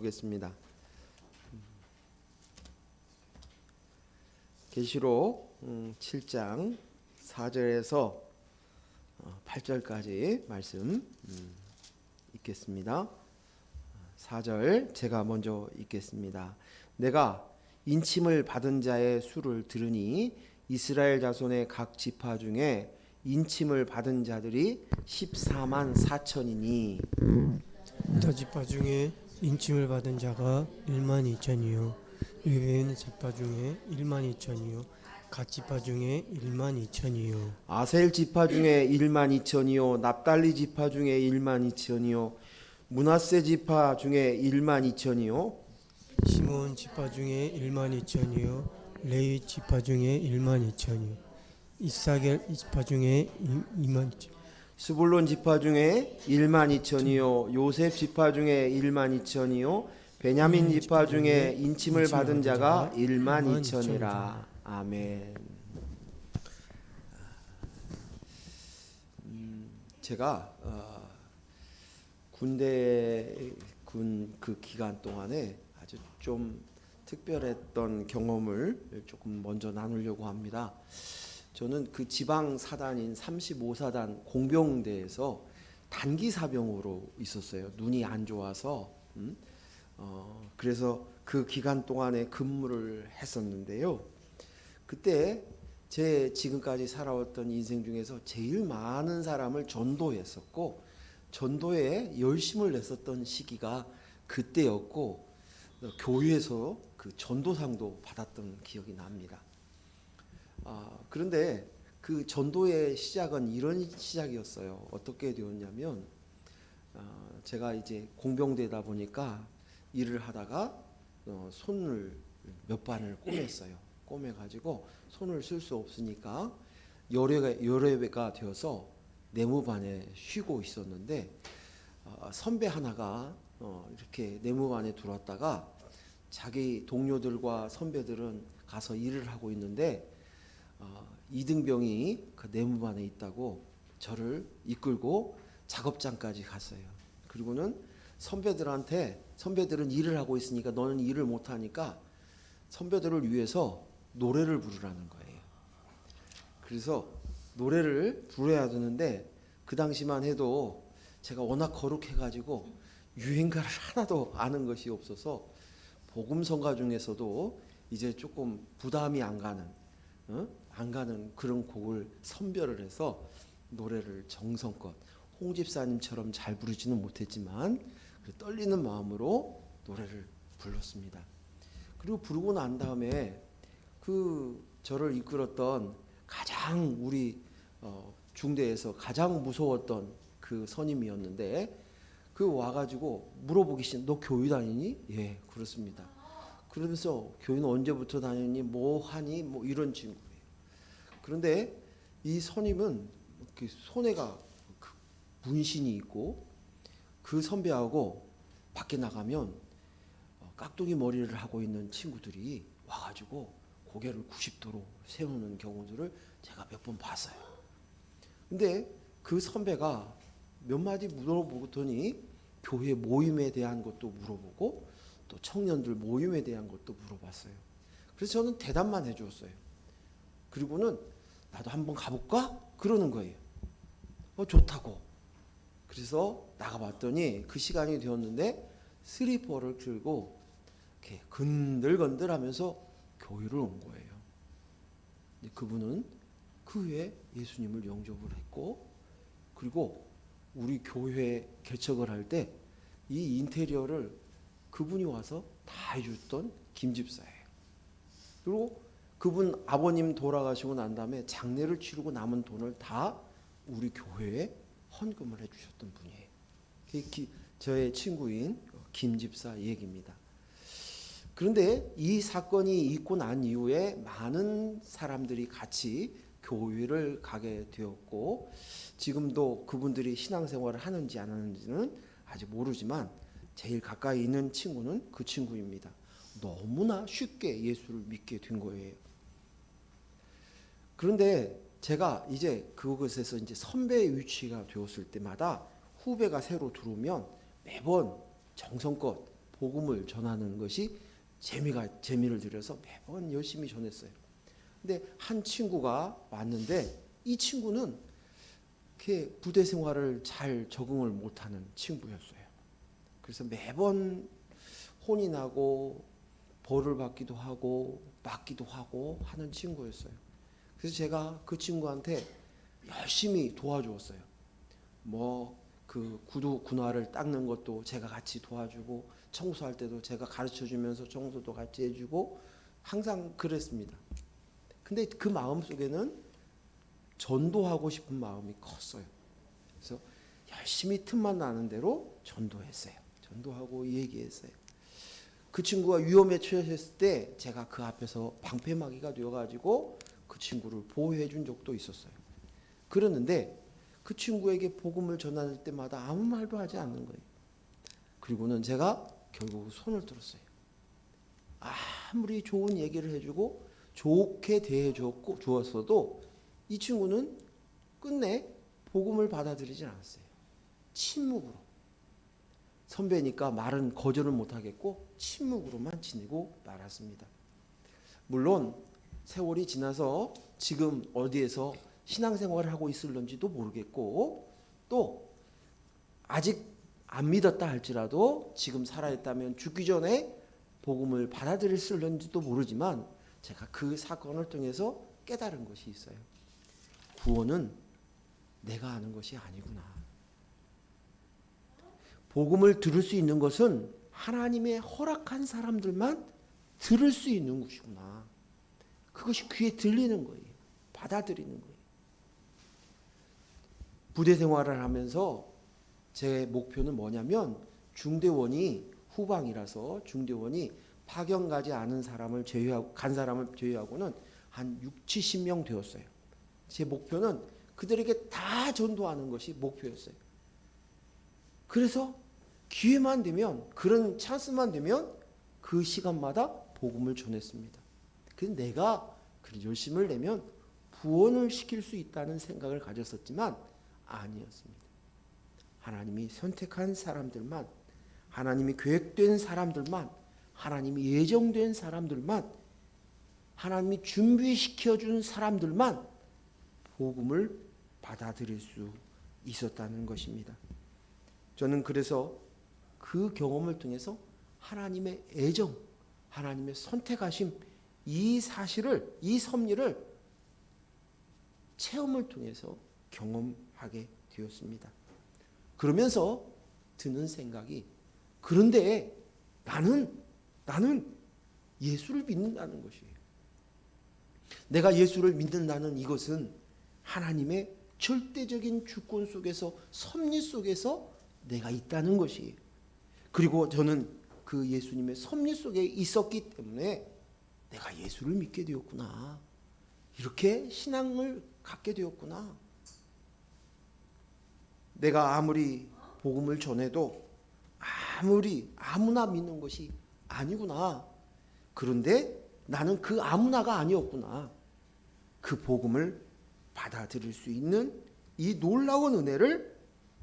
보겠습니다. 계시록 7장 4절에서 8절까지 말씀 읽겠습니다. 4절 제가 먼저 읽겠습니다. 내가 인침을 받은 자의 수를 들으니 이스라엘 자손의 각 지파 중에 인침을 받은 자들이 14만 4천이니 유다 지파 중에 인침을 받은 자가 1만 2천이요 레위인 지파 중에 1만 2천이요 갓 지파 중에 1만 2천이요 아셀 지파 중에 1만 2천이요 납달리 지파 중에 1만 2천이요 므낫세 지파 중에 1만 2천이요 시몬 지파 중에 1만 2천이요 레위 지파 중에 1만 2천이요 이사겔 지파 중에 2만 2천 스불론 지파 중에 1만 2천이요 요셉 지파 중에 1만 2천이요 베냐민 지파 중에 인침을 받은 자가 1만 2천이라. 아멘. 제가 군대 그 기간 동안에 아주 좀 특별했던 경험을 조금 먼저 나누려고 합니다. 저는 그 지방 사단인 35사단 공병대에서 단기 사병으로 있었어요. 눈이 안 좋아서 그래서 그 기간 동안에 근무를 했었는데요. 그때 제 지금까지 살아왔던 인생 중에서 제일 많은 사람을 전도했었고 전도에 열심을 냈었던 시기가 그때였고 교회에서 그 전도상도 받았던 기억이 납니다. 그런데 그 전도의 시작은 이런 시작이었어요. 어떻게 되었냐면 제가 이제 공병대다 보니까 일을 하다가 손을 몇 반을 꼬맸어요. 꼬매가지고 손을 쓸 수 없으니까 열애가 되어서 내무반에 쉬고 있었는데 선배 하나가 이렇게 내무반에 들어왔다가 자기 동료들과 선배들은 가서 일을 하고 있는데 이등병이 그 내무반에 있다고 저를 이끌고 작업장까지 갔어요. 그리고는 선배들은 일을 하고 있으니까 너는 일을 못하니까 선배들을 위해서 노래를 부르라는 거예요. 그래서 노래를 불러야 되는데 그 당시만 해도 제가 워낙 거룩해가지고 유행가를 하나도 아는 것이 없어서 복음성가 중에서도 이제 조금 부담이 안 가는 그런 곡을 선별을 해서 노래를 정성껏 홍 집사님처럼 잘 부르지는 못했지만 떨리는 마음으로 노래를 불렀습니다. 그리고 부르고 난 다음에 그 저를 이끌었던 가장 우리 중대에서 가장 무서웠던 그 선임이었는데 그 와가지고 물어보기 시작. 너 교회 다니니? 예, 그렇습니다. 그러면서 교회는 언제부터 다니니? 뭐 하니? 뭐 이런 친구예요. 그런데 이 선임은 손에가 문신이 있고 그 선배하고 밖에 나가면 깍두기 머리를 하고 있는 친구들이 와가지고 고개를 90도로 세우는 경우들을 제가 몇 번 봤어요. 근데 그 선배가 몇 마디 물어보더니 교회 모임에 대한 것도 물어보고 또 청년들 모임에 대한 것도 물어봤어요. 그래서 저는 대답만 해주었어요. 그리고는 나도 한번 가볼까? 그러는 거예요. 좋다고. 그래서 나가봤더니 그 시간이 되었는데 슬리퍼를 들고 이렇게 건들건들하면서 교회를 온 거예요. 그분은 그 후에 예수님을 영접을 했고 그리고 우리 교회 개척을 할 때 이 인테리어를 그분이 와서 다 해줬던 김집사예요. 그리고 그분 아버님 돌아가시고 난 다음에 장례를 치르고 남은 돈을 다 우리 교회에 헌금을 해주셨던 분이에요. 저의 친구인 김집사 얘기입니다. 그런데 이 사건이 있고 난 이후에 많은 사람들이 같이 교회를 가게 되었고 지금도 그분들이 신앙생활을 하는지 안 하는지는 아직 모르지만 제일 가까이 있는 친구는 그 친구입니다. 너무나 쉽게 예수를 믿게 된 거예요. 그런데 제가 이제 그것에서 이제 선배의 위치가 되었을 때마다 후배가 새로 들어오면 매번 정성껏 복음을 전하는 것이 재미를 들여서 매번 열심히 전했어요. 근데 한 친구가 왔는데 이 친구는 이렇게 부대 생활을 잘 적응을 못하는 친구였어요. 그래서 매번 혼이 나고 벌을 받기도 하고 맞기도 하고 하는 친구였어요. 그래서 제가 그 친구한테 열심히 도와주었어요. 뭐 그 구두 군화를 닦는 것도 제가 같이 도와주고 청소할 때도 제가 가르쳐주면서 청소도 같이 해주고 항상 그랬습니다. 근데 그 마음 속에는 전도하고 싶은 마음이 컸어요. 그래서 열심히 틈만 나는 대로 전도했어요. 전도하고 얘기했어요. 그 친구가 위험에 처했을 때 제가 그 앞에서 방패막이가 되어가지고 그 친구를 보호해 준 적도 있었어요. 그러는데 그 친구에게 복음을 전할 때마다 아무 말도 하지 않는 거예요. 그리고는 제가 결국 손을 들었어요. 아무리 좋은 얘기를 해주고 좋게 주었어도 이 친구는 끝내 복음을 받아들이진 않았어요. 침묵으로. 선배니까 말은 거절을 못하겠고 침묵으로만 지내고 말았습니다. 물론 세월이 지나서 지금 어디에서 신앙생활을 하고 있을런지도 모르겠고 또 아직 안 믿었다 할지라도 지금 살아있다면 죽기 전에 복음을 받아들였을런지도 모르지만 제가 그 사건을 통해서 깨달은 것이 있어요. 구원은 내가 아는 것이 아니구나. 복음을 들을 수 있는 것은 하나님의 허락한 사람들만 들을 수 있는 것이구나. 그것이 귀에 들리는 거예요. 받아들이는 거예요. 부대 생활을 하면서 제 목표는 뭐냐면 중대원이 후방이라서 중대원이 파견 가지 않은 사람을 간 사람을 제외하고는 한 6, 70명 되었어요. 제 목표는 그들에게 다 전도하는 것이 목표였어요. 그래서 기회만 되면 그런 찬스만 되면 그 시간마다 복음을 전했습니다. 그래서 내가 그 열심을 내면 구원을 시킬 수 있다는 생각을 가졌었지만 아니었습니다. 하나님이 선택한 사람들만, 하나님이 계획된 사람들만, 하나님이 예정된 사람들만, 하나님이 준비시켜준 사람들만 복음을 받아들일 수 있었다는 것입니다. 저는 그래서 그 경험을 통해서 하나님의 애정, 하나님의 선택하심, 이 사실을, 이 섭리를 체험을 통해서 경험하게 되었습니다. 그러면서 드는 생각이, 그런데 나는 예수를 믿는다는 것이에요. 내가 예수를 믿는다는 이것은 하나님의 절대적인 주권 속에서, 섭리 속에서 내가 있다는 것이에요. 그리고 저는 그 예수님의 섭리 속에 있었기 때문에 내가 예수를 믿게 되었구나. 이렇게 신앙을 갖게 되었구나. 내가 아무리 복음을 전해도 아무나 믿는 것이 아니구나. 그런데 나는 그 아무나가 아니었구나. 그 복음을 받아들일 수 있는 이 놀라운 은혜를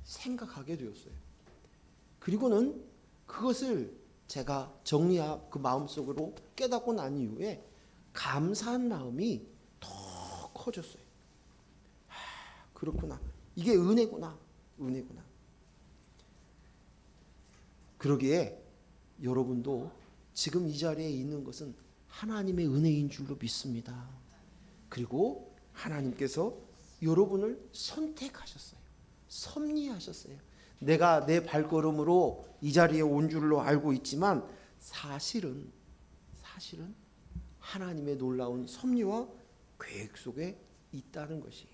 생각하게 되었어요. 그리고는 그것을 제가 그 마음속으로 깨닫고 난 이후에 감사한 마음이 더 커졌어요. 그렇구나. 이게 은혜구나. 그러기에 여러분도 지금 이 자리에 있는 것은 하나님의 은혜인 줄로 믿습니다. 그리고 하나님께서 여러분을 선택하셨어요. 섭리하셨어요. 내가 내 발걸음으로 이 자리에 온 줄로 알고 있지만 사실은 하나님의 놀라운 섭리와 계획 속에 있다는 것이에요.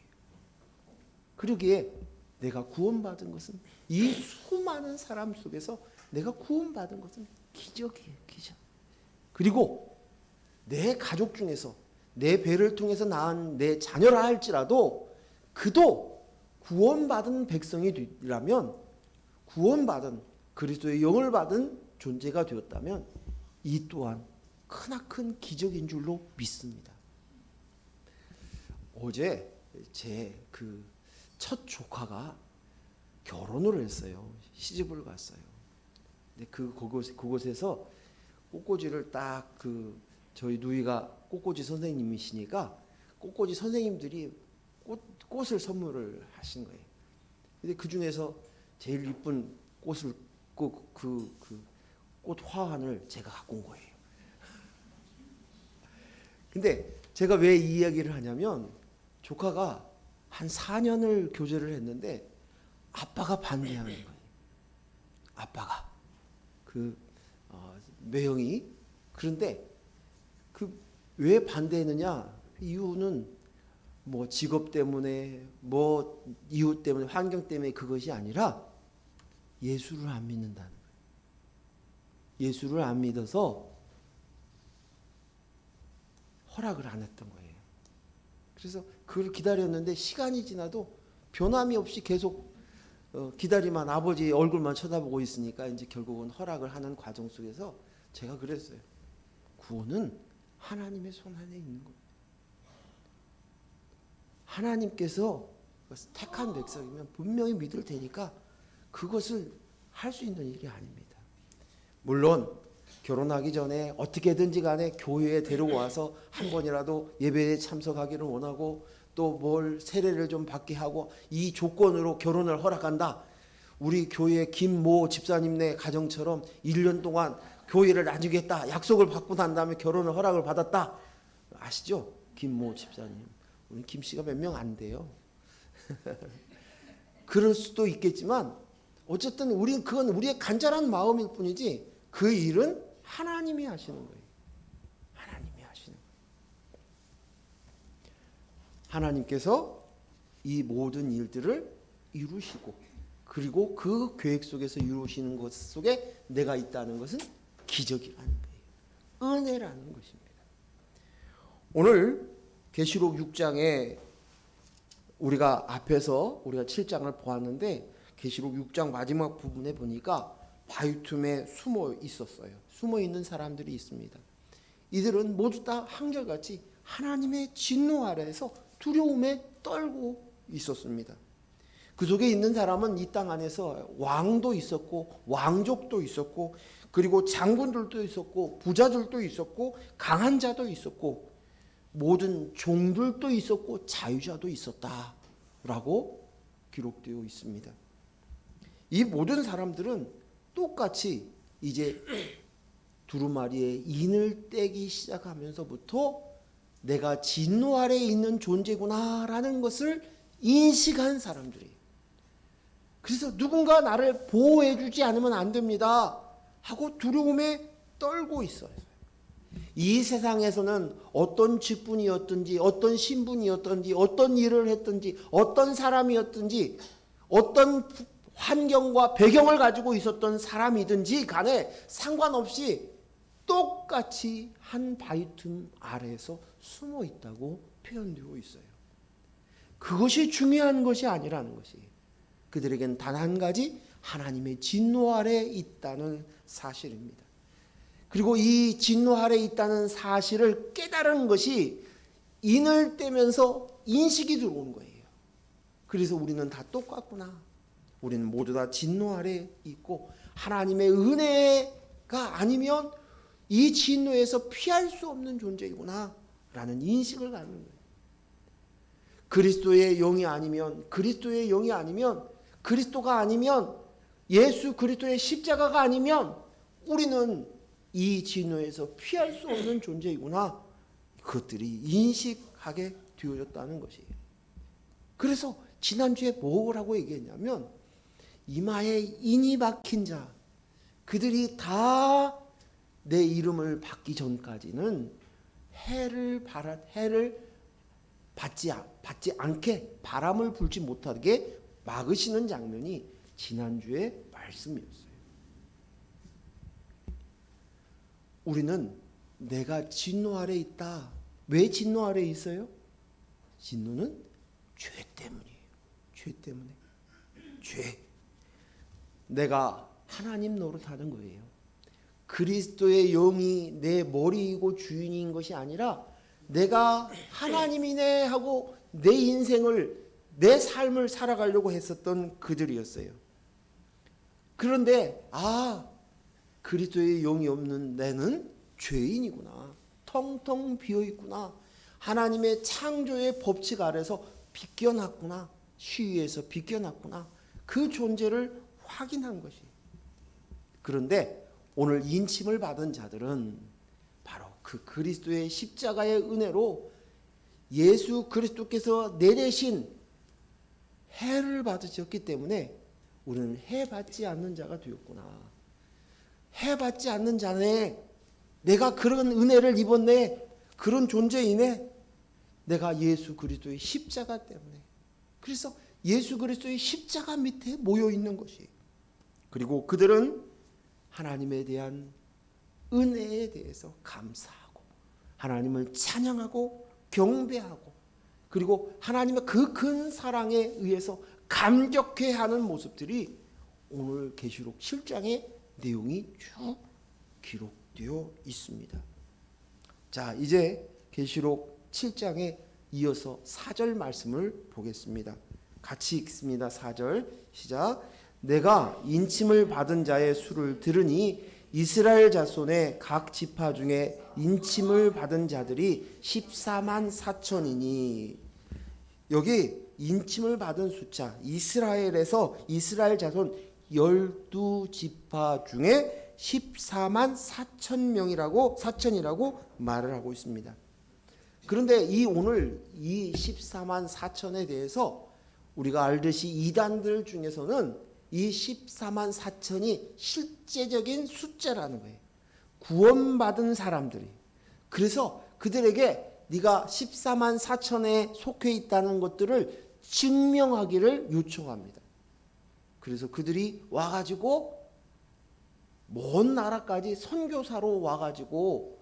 그러기에 내가 구원받은 것은, 이 수많은 사람 속에서 내가 구원받은 것은 기적이에요. 기적. 그리고 내 가족 중에서 내 배를 통해서 낳은 내 자녀라 할지라도 그도 구원받은 백성이라면, 구원받은 그리스도의 영을 받은 존재가 되었다면 이 또한 크나큰 기적인 줄로 믿습니다. 어제 제 그 첫 조카가 결혼을 했어요. 시집을 갔어요. 근데 그곳에서 꽃꽂이를 딱 저희 누이가 꽃꽂이 선생님이시니까 꽃꽂이 선생님들이 꽃을 선물을 하신 거예요. 근데 그 중에서 제일 이쁜 꽃을 꽃 화환을 제가 갖고 온 거예요. 근데 제가 왜 이 이야기를 하냐면 조카가 한 4년을 교제를 했는데 아빠가 반대하는 거예요. 아빠가 매형이. 그런데 왜 반대했느냐? 이유는 뭐 직업 때문에 뭐 이유 때문에 환경 때문에 그것이 아니라 예수를 안 믿는다는 거예요. 예수를 안 믿어서 허락을 안 했던 거예요. 그래서 그걸 기다렸는데 시간이 지나도 변함이 없이 계속 기다리만 아버지 얼굴만 쳐다보고 있으니까 이제 결국은 허락을 하는 과정 속에서 제가 그랬어요. 구원은 하나님의 손 안에 있는 거예요. 하나님께서 택한 백성이면 분명히 믿을 테니까 그것을 할 수 있는 일이 아닙니다. 물론 결혼하기 전에 어떻게든지 간에 교회에 데려와서 한 번이라도 예배에 참석하기를 원하고 또 뭘 세례를 좀 받게 하고 이 조건으로 결혼을 허락한다. 우리 교회 김모 집사님네 가정처럼 1년 동안 교회를 놔주겠다. 약속을 받고 난 다음에 결혼을 허락을 받았다. 아시죠? 김모 집사님. 우리 김 씨가 몇 명 안 돼요. 그럴 수도 있겠지만 어쨌든 그건 우리의 간절한 마음일 뿐이지 그 일은 하나님이 하시는 거예요. 하나님이 하시는 거예요. 하나님께서 이 모든 일들을 이루시고 그리고 그 계획 속에서 이루시는 것 속에 내가 있다는 것은 기적이라는 거예요. 은혜라는 것입니다. 오늘 계시록 6장에 우리가 앞에서 우리가 7장을 보았는데 계시록 6장 마지막 부분에 보니까 바위 틈에 숨어 있었어요. 숨어 있는 사람들이 있습니다. 이들은 모두 다 한결같이 하나님의 진노 아래에서 두려움에 떨고 있었습니다. 그 속에 있는 사람은 이 땅 안에서 왕도 있었고 왕족도 있었고 그리고 장군들도 있었고 부자들도 있었고 강한 자도 있었고 모든 종들도 있었고 자유자도 있었다라고 기록되어 있습니다. 이 모든 사람들은 똑같이 이제 두루마리에 인을 떼기 시작하면서부터 내가 진노 아래에 있는 존재구나라는 것을 인식한 사람들이에요. 그래서 누군가 나를 보호해 주지 않으면 안 됩니다 하고 두려움에 떨고 있어요. 이 세상에서는 어떤 직분이었든지 어떤 신분이었든지 어떤 일을 했든지 어떤 사람이었든지 어떤 환경과 배경을 가지고 있었던 사람이든지 간에 상관없이 똑같이 한 바위틈 아래에서 숨어 있다고 표현되어 있어요. 그것이 중요한 것이 아니라는 것이 그들에겐 단 한 가지 하나님의 진노 아래에 있다는 사실입니다. 그리고 이 진노 아래에 있다는 사실을 깨달은 것이 인을 떼면서 인식이 들어온 거예요. 그래서 우리는 다 똑같구나. 우리는 모두 다 진노 아래에 있고 하나님의 은혜가 아니면 이 진노에서 피할 수 없는 존재이구나 라는 인식을 갖는 거예요. 그리스도의 영이 아니면 그리스도가 아니면 예수 그리스도의 십자가가 아니면 우리는 이 진노에서 피할 수 없는 존재이구나. 그것들이 인식하게 되어졌다는 것이에요. 그래서 지난주에 뭐라고 얘기했냐면 이마에 인이 박힌 자 그들이 다 내 이름을 받기 전까지는 해를 받지 않게 바람을 불지 못하게 막으시는 장면이 지난주의 말씀이었어요. 우리는 내가 진노 아래 있다. 왜 진노 아래 있어요? 진노는 죄 때문이에요. 죄 때문에. 죄. 내가 하나님 노릇하는 거예요. 그리스도의 영이 내 머리이고 주인인 것이 아니라 내가 하나님이네 하고 내 인생을 내 삶을 살아가려고 했었던 그들이었어요. 그런데 그리스도의 영이 없는 내는 죄인이구나. 텅텅 비어있구나. 하나님의 창조의 법칙 아래서 빗겨놨구나. 시위에서 빗겨놨구나. 그 존재를 확인한 것이. 그런데 오늘 인침을 받은 자들은 바로 그 그리스도의 십자가의 은혜로 예수 그리스도께서 내리신 해를 받으셨기 때문에 우리는 해 받지 않는 자가 되었구나. 해 받지 않는 자네, 내가 그런 은혜를 입었네, 그런 존재이네. 내가 예수 그리스도의 십자가 때문에. 그래서 예수 그리스도의 십자가 밑에 모여 있는 것이. 그리고 그들은 하나님에 대한 은혜에 대해서 감사하고 하나님을 찬양하고 경배하고 그리고 하나님의 그 큰 사랑에 의해서 감격해하는 모습들이 오늘 계시록 7장의 내용이 쭉 기록되어 있습니다. 자, 이제 계시록 7장에 이어서 4절 말씀을 보겠습니다. 같이 읽습니다. 4절 시작. 내가 인침을 받은 자의 수를 들으니 이스라엘 자손의 각 지파 중에 인침을 받은 자들이 14만 4천이니. 여기 인침을 받은 숫자, 이스라엘에서 이스라엘 자손 12지파 중에 14만 4천 명이라고 4천이라고 말을 하고 있습니다. 그런데 오늘 이 14만 4천에 대해서 우리가 알듯이 이단들 중에서는 이 14만 4천이 실제적인 숫자라는 거예요. 구원받은 사람들이. 그래서 그들에게 네가 14만 4천에 속해 있다는 것들을 증명하기를 요청합니다. 그래서 그들이 와가지고 먼 나라까지 선교사로 와가지고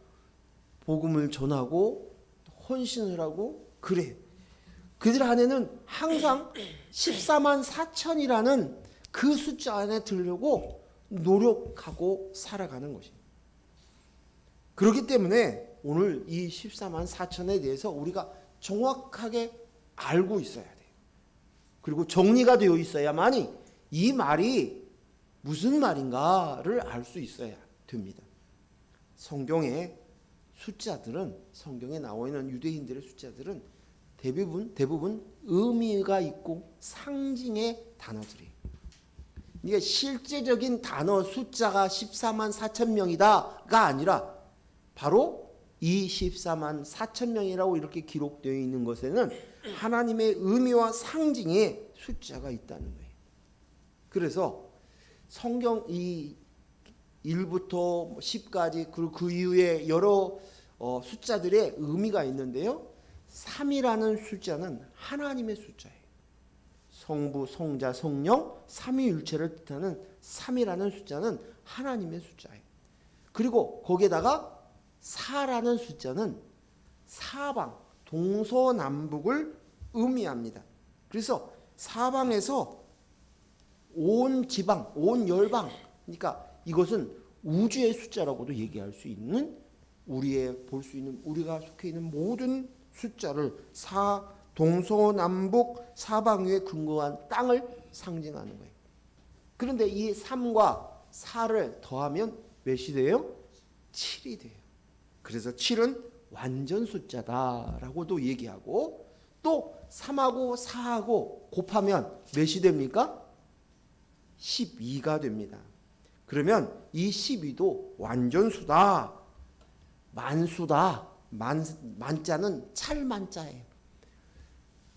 복음을 전하고 헌신을 하고 그래. 그들 안에는 항상 14만 4천이라는 그 숫자 안에 들려고 노력하고 살아가는 것입니다. 그렇기 때문에 오늘 이 14만 4천에 대해서 우리가 정확하게 알고 있어야 돼요. 그리고 정리가 되어 있어야만이 이 말이 무슨 말인가를 알 수 있어야 됩니다. 성경의 숫자들은, 성경에 나와 있는 유대인들의 숫자들은 대부분 의미가 있고 상징의 단어들이. 이게 실제적인 단어 숫자가 14만 4천 명이다가 아니라 바로 이 14만 4천 명이라고 이렇게 기록되어 있는 것에는 하나님의 의미와 상징의 숫자가 있다는 거예요. 그래서 성경 이 1부터 10까지 그리고 그 이후에 여러 숫자들의 의미가 있는데요. 3이라는 숫자는 하나님의 숫자예요. 성부, 성자, 성령, 삼위일체를 뜻하는 3이라는 숫자는 하나님의 숫자예요. 그리고 거기에다가 4라는 숫자는 사방, 동서남북을 의미합니다. 그래서 사방에서 온 지방, 온 열방, 그러니까 이것은 우주의 숫자라고도 얘기할 수 있는 볼 수 있는 우리가 속해 있는 모든 숫자를 동서남북 사방 위에 근거한 땅을 상징하는 거예요. 그런데 이 3과 4를 더하면 몇이 돼요? 7이 돼요. 그래서 7은 완전 숫자다라고도 얘기하고 또 3하고 4하고 곱하면 몇이 됩니까? 12가 됩니다. 그러면 이 12도 완전수다. 만수다. 만자는 찰만자예요.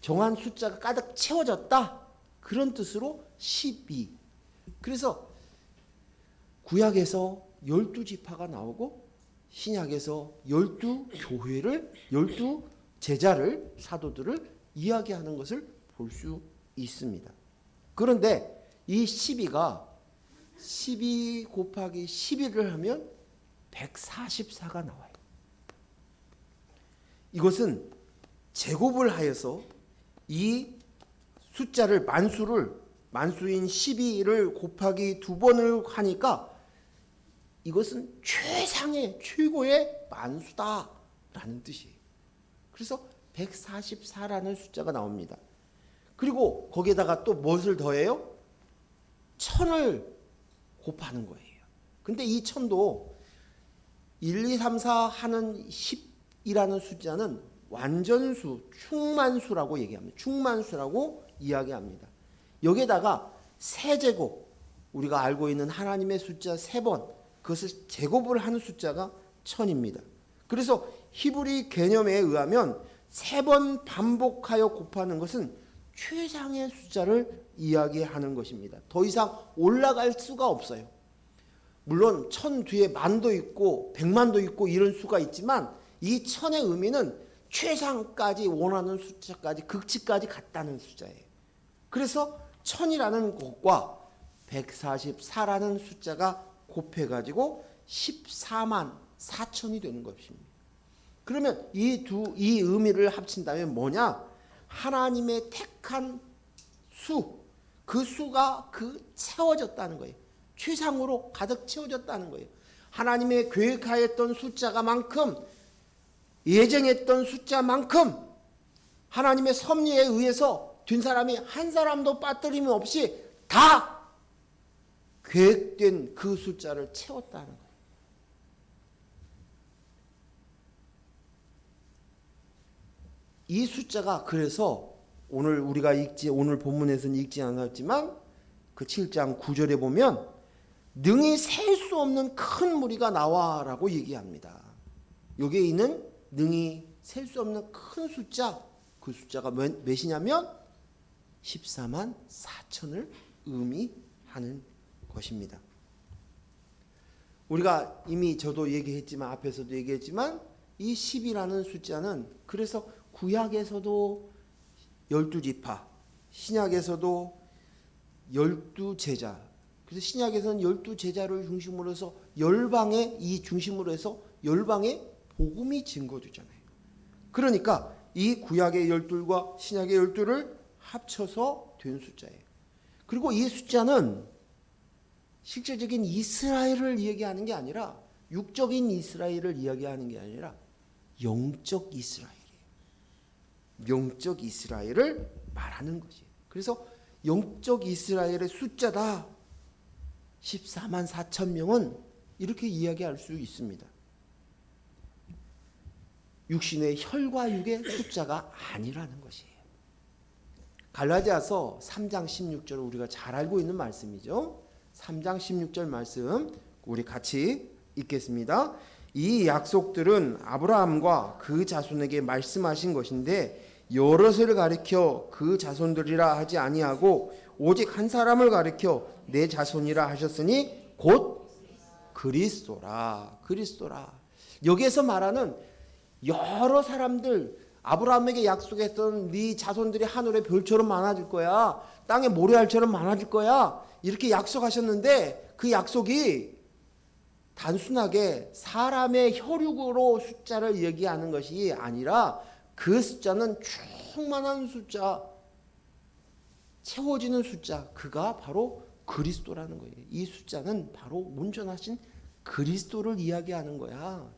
정한 숫자가 가득 채워졌다. 그런 뜻으로 12. 그래서 구약에서 12지파가 나오고 신약에서 12교회를 12제자를 사도들을 이야기하는 것을 볼 수 있습니다. 그런데 이 12가 12 곱하기 11을 하면 144가 나와요. 이것은 제곱을 하여서 이 숫자를 만수인 12를 곱하기 2번을 하니까 이것은 최고의 만수다라는 뜻이에요. 그래서 144라는 숫자가 나옵니다. 그리고 거기에다가 또 무엇을 더해요? 1000을 곱하는 거예요. 근데 이 천도 1, 2, 3, 4 하는 10이라는 숫자는 완전수, 충만수라고 얘기합니다. 충만수라고 이야기합니다. 여기에다가 세제곱, 우리가 알고 있는 하나님의 숫자 3번, 그것을 제곱을 하는 숫자가 천입니다. 그래서 히브리 개념에 의하면 3번 반복하여 곱하는 것은 최상의 숫자를 이야기하는 것입니다. 더 이상 올라갈 수가 없어요. 물론 1000 뒤에 10,000도 있고 100만도 있고 이런 수가 있지만 이 1000의 의미는 최상까지 원하는 숫자까지 극치까지 갔다는 숫자예요. 그래서 1000이라는 것과 144라는 숫자가 곱해가지고 14만 4천이 되는 것입니다. 그러면 이 의미를 합친다면 뭐냐? 하나님의 택한 수, 그 수가 채워졌다는 거예요. 최상으로 가득 채워졌다는 거예요. 하나님의 계획하였던 숫자가만큼, 예정했던 숫자만큼 하나님의 섭리에 의해서 된 사람이 한 사람도 빠뜨림이 없이 다 계획된 그 숫자를 채웠다는 거예요. 이 숫자가 그래서 오늘 우리가 오늘 본문에서는 읽지 않았지만 그 7장 9절에 보면 능히 셀 수 없는 큰 무리가 나와라고 얘기합니다. 여기에 있는 능히 셀 수 없는 큰 숫자, 그 숫자가 몇이냐면 14만 4천을 의미하는 것입니다. 우리가 이미 저도 얘기했지만 앞에서도 얘기했지만 이 10이라는 숫자는 그래서 구약에서도 12지파, 신약에서도 12제자, 그래서 신약에서는 12제자를 중심으로 해서 열방에 이 중심으로 해서 열방에 복음이 증거되잖아요. 그러니까 이 구약의 12과 신약의 12를 합쳐서 된 숫자예요. 그리고 이 숫자는 실제적인 이스라엘을 이야기하는 게 아니라 육적인 이스라엘을 이야기하는 게 아니라 영적 이스라엘이에요. 영적 이스라엘을 말하는 것이에요. 그래서 영적 이스라엘의 숫자다 14만 4천 명은 이렇게 이야기할 수 있습니다. 육신의 혈과 육의 숫자가 아니라는 것이에요. 갈라디아서 3장 16절을 우리가 잘 알고 있는 말씀이죠. 3장 16절 말씀 우리 같이 읽겠습니다. 이 약속들은 아브라함과 그 자손에게 말씀하신 것인데 여럿을 가리켜 그 자손들이라 하지 아니하고 오직 한 사람을 가리켜 내 자손이라 하셨으니 곧 그리스도라. 그리스도라. 여기에서 말하는 여러 사람들, 아브라함에게 약속했던 네 자손들이 하늘의 별처럼 많아질 거야, 땅의 모래알처럼 많아질 거야, 이렇게 약속하셨는데 그 약속이 단순하게 사람의 혈육으로 숫자를 얘기하는 것이 아니라 그 숫자는 충만한 숫자, 채워지는 숫자, 그가 바로 그리스도라는 거예요. 이 숫자는 바로 온전하신 그리스도를 이야기하는 거야.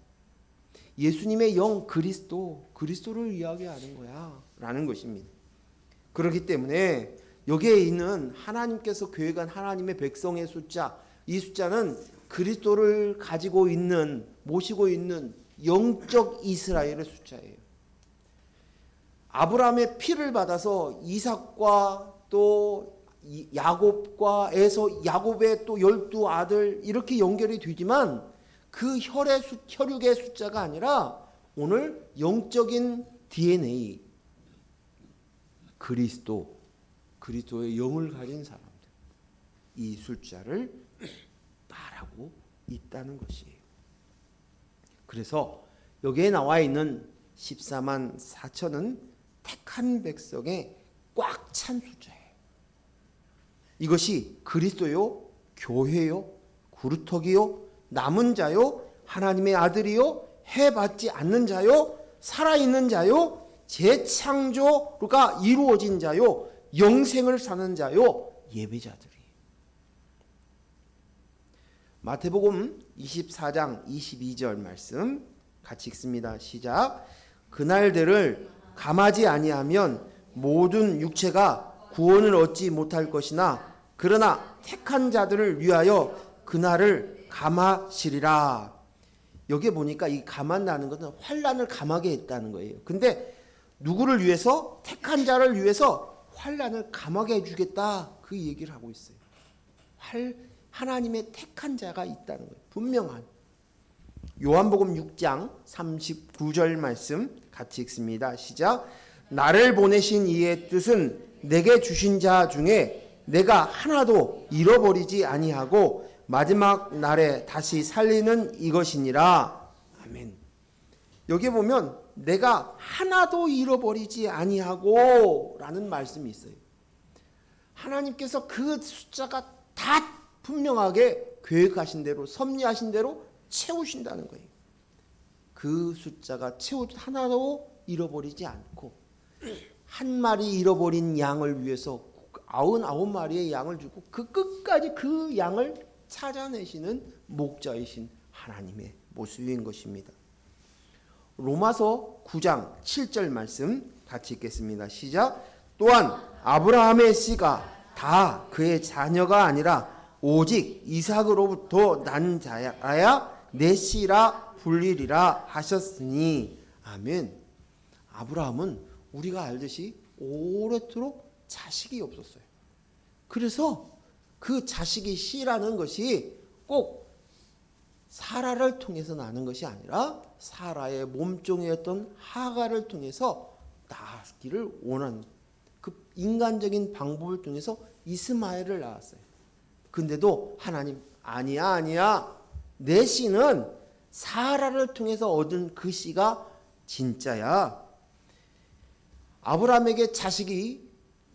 예수님의 영 그리스도를 이야기하는 거야 라는 것입니다. 그렇기 때문에 여기에 있는 하나님께서 계획한 하나님의 백성의 숫자, 이 숫자는 그리스도를 가지고 있는, 모시고 있는 영적 이스라엘의 숫자예요. 아브라함의 피를 받아서 이삭과 또 야곱과 에서 야곱의 또 12아들 이렇게 연결이 되지만 그 혈육의 숫자가 아니라 오늘 영적인 DNA, 그리스도의 영을 가진 사람들, 이 숫자를 말하고 있다는 것이에요. 그래서 여기에 나와 있는 14만 4천은 택한 백성의 꽉 찬 숫자예요. 이것이 그리스도요, 교회요, 구루터기요, 남은 자요, 하나님의 아들이요, 해받지 않는 자요, 살아있는 자요, 재창조가 이루어진 자요, 영생을 사는 자요, 예배자들이에요. 마태복음 24장 22절 말씀 같이 읽습니다. 시작. 그날들을 감하지 아니하면 모든 육체가 구원을 얻지 못할 것이나 그러나 택한 자들을 위하여 그날을 감하시리라. 여기에 보니까 이 감한다는 것은 환난을 감하게 했다는 거예요. 근데 누구를 위해서? 택한 자를 위해서 환난을 감하게 해주겠다, 그 얘기를 하고 있어요. 하나님의 택한 자가 있다는 거예요. 분명한. 요한복음 6장 39절 말씀 같이 읽습니다. 시작. 나를 보내신 이의 뜻은 내게 주신 자 중에 내가 하나도 잃어버리지 아니하고 마지막 날에 다시 살리는 이것이니라. 아멘. 여기 보면 내가 하나도 잃어버리지 아니하고 라는 말씀이 있어요. 하나님께서 그 숫자가 다 분명하게 계획하신 대로, 섭리하신 대로 채우신다는 거예요. 그 숫자가 하나도 잃어버리지 않고, 한 마리 잃어버린 양을 위해서 99마리의 양을 주고 그 끝까지 그 양을 찾아내시는 목자이신 하나님의 모습인 것입니다. 로마서 9장 7절 말씀 같이 읽겠습니다. 시작. 또한 아브라함의 씨가 다 그의 자녀가 아니라 오직 이삭으로부터 난 자야 내 씨라 불리리라 하셨으니. 아멘. 아브라함은 우리가 알듯이 오래도록 자식이 없었어요. 그래서 그 자식이 씨라는 것이 꼭 사라를 통해서 나는 것이 아니라 사라의 몸종이었던 하가를 통해서 낳기를 원한 그 인간적인 방법을 통해서 이스마엘을 낳았어요. 근데도 하나님 아니야. 내 씨는 사라를 통해서 얻은 그 씨가 진짜야. 아브라함에게 자식이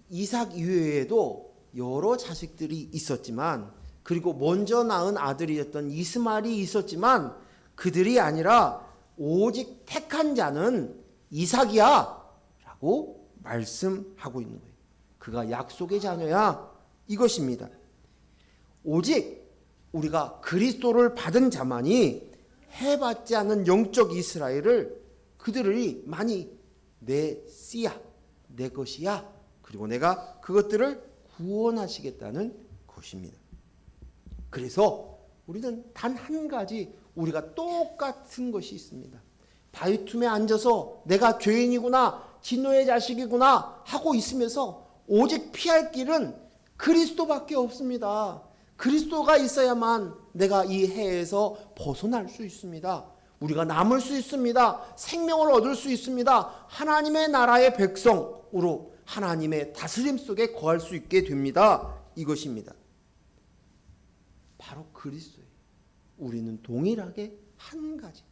이삭 이외에도 여러 자식들이 있었지만, 그리고 먼저 낳은 아들이었던 이스마엘이 있었지만, 그들이 아니라 오직 택한 자는 이삭이야 라고 말씀하고 있는 거예요. 그가 약속의 자녀야, 이것입니다. 오직 우리가 그리스도를 받은 자만이 해받지 않은 영적 이스라엘을, 그들이 많이 내 씨야, 내 것이야, 그리고 내가 그것들을 구원하시겠다는 것입니다. 그래서 우리는 단 한 가지, 우리가 똑같은 것이 있습니다. 바위틈에 앉아서 내가 죄인이구나, 진노의 자식이구나 하고 있으면서 오직 피할 길은 그리스도밖에 없습니다. 그리스도가 있어야만 내가 이 해에서 벗어날 수 있습니다. 우리가 남을 수 있습니다. 생명을 얻을 수 있습니다. 하나님의 나라의 백성으로 하나님의 다스림 속에 거할 수 있게 됩니다. 이것입니다. 바로 그리스도예요. 우리는 동일하게 한 가지,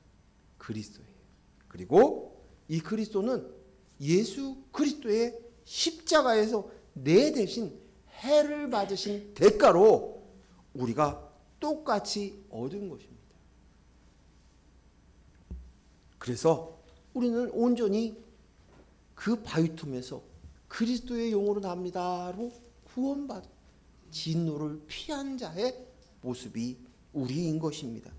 그리스도예요. 그리고 이 그리스도는 예수 그리스도의 십자가에서 내 대신 해를 받으신 대가로 우리가 똑같이 얻은 것입니다. 그래서 우리는 온전히 그 바위틈에서 그리스도의 용으로 납니다로 구원받은 진노를 피한 자의 모습이 우리인 것입니다.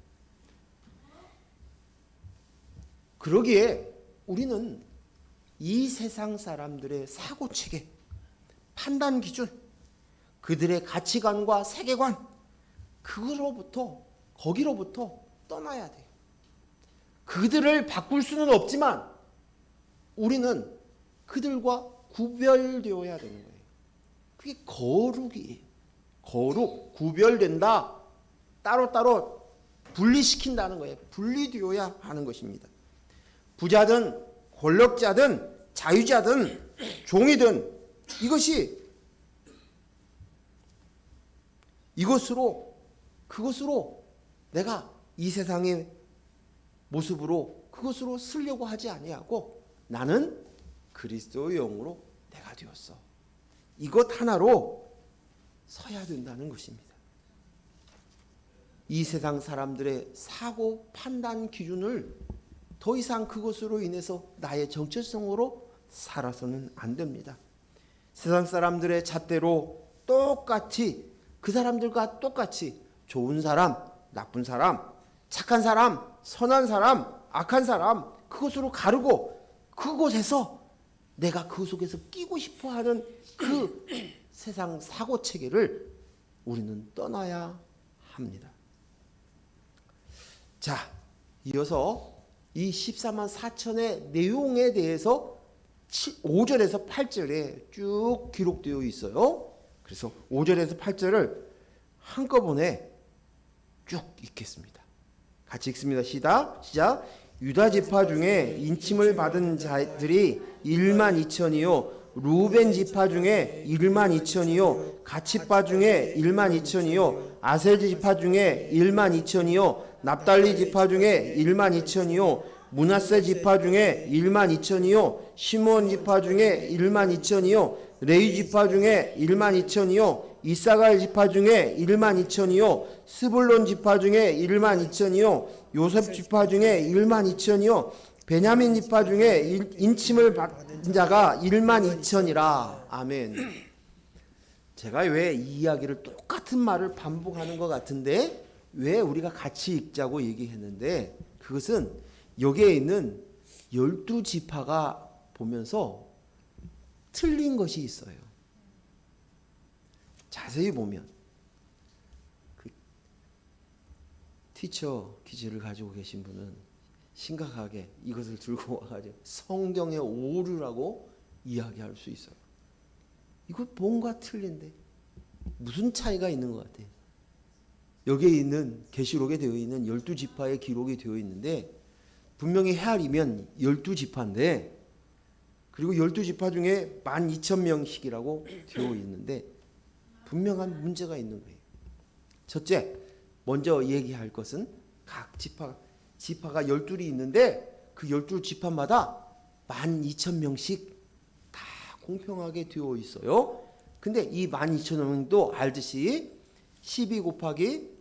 그러기에 우리는 이 세상 사람들의 사고체계, 판단 기준, 그들의 가치관과 세계관, 거기로부터 떠나야 돼요. 그들을 바꿀 수는 없지만 우리는 그들과 구별되어야 되는 거예요. 그게 거룩이에요. 거룩, 구별된다. 따로따로 분리시킨다는 거예요. 분리되어야 하는 것입니다. 부자든 권력자든 자유자든 종이든 그것으로 내가 이 세상의 모습으로 그것으로 쓰려고 하지 아니하고 나는 그리스도의 영으로 내가 되었어. 이것 하나로 서야 된다는 것입니다. 이 세상 사람들의 사고 판단 기준을 더 이상 그것으로 인해서 나의 정체성으로 살아서는 안 됩니다. 세상 사람들의 잣대로 똑같이, 그 사람들과 똑같이 좋은 사람, 나쁜 사람, 착한 사람, 선한 사람, 악한 사람, 그것으로 가르고 그곳에서 내가 그 속에서 끼고 싶어하는 그 세상 사고체계를 우리는 떠나야 합니다. 자, 이어서 이 14만 4천의 내용에 대해서 5절에서 8절에 쭉 기록되어 있어요. 그래서 5절에서 8절을 한꺼번에 쭉 읽겠습니다. 같이 읽습니다. 시작. 유다 지파 중에 인침을 받은 자들이 1만 2천이요 루벤 지파 중에 1만 2천이요 갓지파 중에 1만 2천이요 아셀 지파 중에 1만 2천이요 납달리 지파 중에 1만 2천이요 므낫세 지파 중에 1만 2천이요 시므온 지파 중에 1만 2천이요 레위 지파 중에 1만 2천이요 이사갈 지파 중에 1만 2천이요 스불론 지파 중에 1만 2천이요 요셉 지파 중에 1만 2천이요 베냐민 지파 중에 인침을 받은 자가 1만 2천이라. 아멘. 제가 왜 이 이야기를 똑같은 말을 반복하는 것 같은데 왜 우리가 같이 읽자고 얘기했는데, 그것은 여기에 있는 12지파가 보면서 틀린 것이 있어요. 자세히 보면 그 티처 퀴즈를 가지고 계신 분은 심각하게 이것을 들고 와가지고 성경의 오류라고 이야기할 수 있어요. 이거 뭔가 틀린데 무슨 차이가 있는 것 같아요. 여기에 있는 계시록에 되어 있는 12지파의 기록이 되어 있는데 분명히 헤아리면 12지파인데, 그리고 12지파 중에 12,000명씩이라고 되어 있는데 분명한 문제가 있는 거예요. 첫째, 먼저 얘기할 것은 각 지파가 12이 있는데 그 12지파마다 12,000명씩 다 공평하게 되어 있어요. 근데 이 12,000명도 알듯이 12 곱하기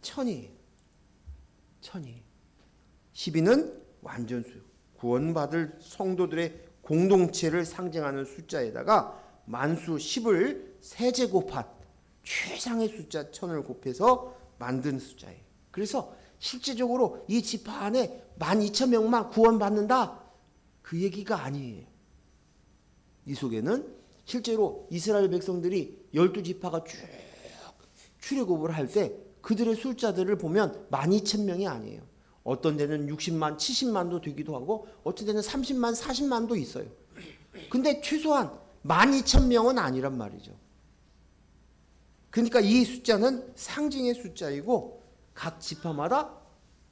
1000이에요. 12는 완전수, 구원받을 성도들의 공동체를 상징하는 숫자에다가 만수 10을 세제곱한 최상의 숫자 1000을 곱해서 만든 숫자예요. 그래서 실제적으로 이 지파 안에 12,000명만 구원받는다, 그 얘기가 아니에요. 이 속에는 실제로 이스라엘 백성들이 12지파가 쭉 출애굽을 할 때 그들의 숫자들을 보면 12,000명이 아니에요. 어떤 데는 60만, 70만도 되기도 하고 어떤 데는 30만, 40만도 있어요. 근데 최소한 12,000명은 아니란 말이죠. 그러니까 이 숫자는 상징의 숫자이고 각 지파마다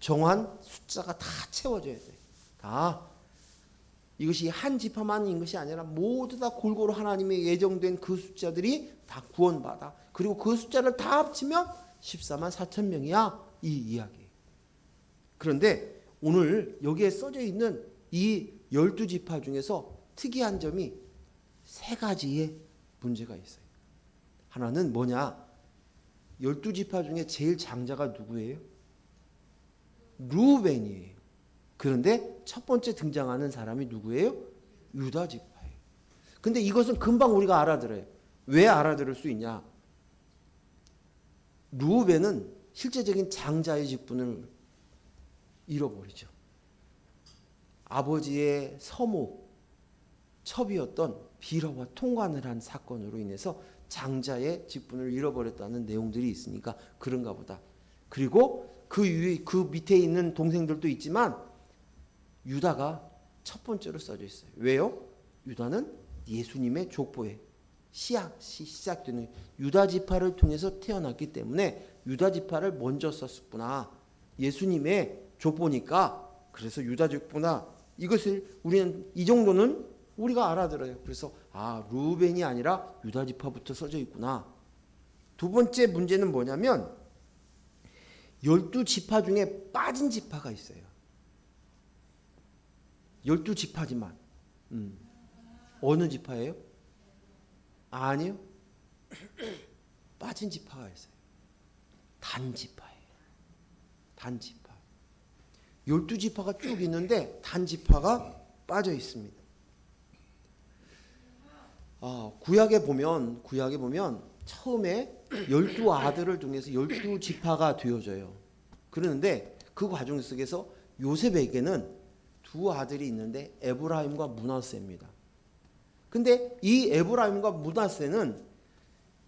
정한 숫자가 다 채워져야 돼요. 다. 이것이 한 지파만인 것이 아니라 모두 다 골고루 하나님의 예정된 그 숫자들이 다 구원받아. 그리고 그 숫자를 다 합치면 14만 4천 명이야. 이 이야기. 그런데 오늘 여기에 써져 있는 이 12지파 중에서 특이한 점이 세 가지의 문제가 있어요. 하나는 뭐냐? 12지파 중에 제일 장자가 누구예요? 루벤이에요. 그런데 첫 번째 등장하는 사람이 누구예요? 유다 지파예요. 근데 이것은 금방 우리가 알아들어요. 왜 알아들을 수 있냐? 루벤은 실제적인 장자의 직분을 잃어버리죠. 아버지의 서모, 첩이었던 비라와 통관을 한 사건으로 인해서 장자의 직분을 잃어버렸다는 내용들이 있으니까 그런가 보다. 그리고 그 밑에 있는 동생들도 있지만 유다가 첫 번째로 써져 있어요. 왜요? 유다는 예수님의 족보에 시작되는 유다 지파를 통해서 태어났기 때문에 유다 지파를 먼저 썼구나. 예수님의 족보니까 그래서 유다 족보나, 이것을 우리는 이 정도는 우리가 알아들어요. 그래서 루벤이 아니라 유다 지파부터 써져 있구나. 두 번째 문제는 뭐냐면 12지파 중에 빠진 지파가 있어요. 12지파지만 어느 지파예요? 아니요. 빠진 지파가 있어요. 단지파예요. 단지파. 12지파가 쭉 있는데 단지파가 빠져 있습니다. 구약에 보면 처음에 12아들을 통해서 12지파가 되어져요. 그러는데 그 과정 속에서 요셉에게는 두 아들이 있는데 에브라임과 므낫세입니다. 근데 이 에브라임과 므낫세는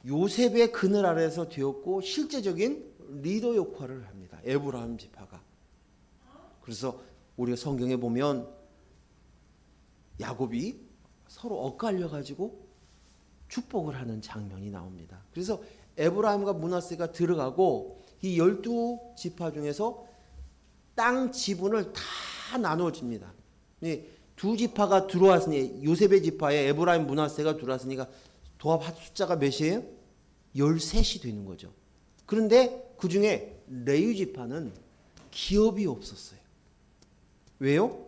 요셉의 그늘 아래에서 되었고 실제적인 리더 역할을 합니다. 에브라임 지파가. 그래서 우리가 성경에 보면 야곱이 서로 엇갈려 가지고 축복을 하는 장면이 나옵니다. 그래서 에브라임과 므낫세가 들어가고 이 12지파 중에서 땅 지분을 다 나눠줍니다. 두 지파가 들어왔으니 요셉의 지파에 에브라임 므낫세가 들어왔으니까 도합 숫자가 몇이에요? 13이 되는 거죠. 그런데 그 중에 레위 지파는 기업이 없었어요. 왜요?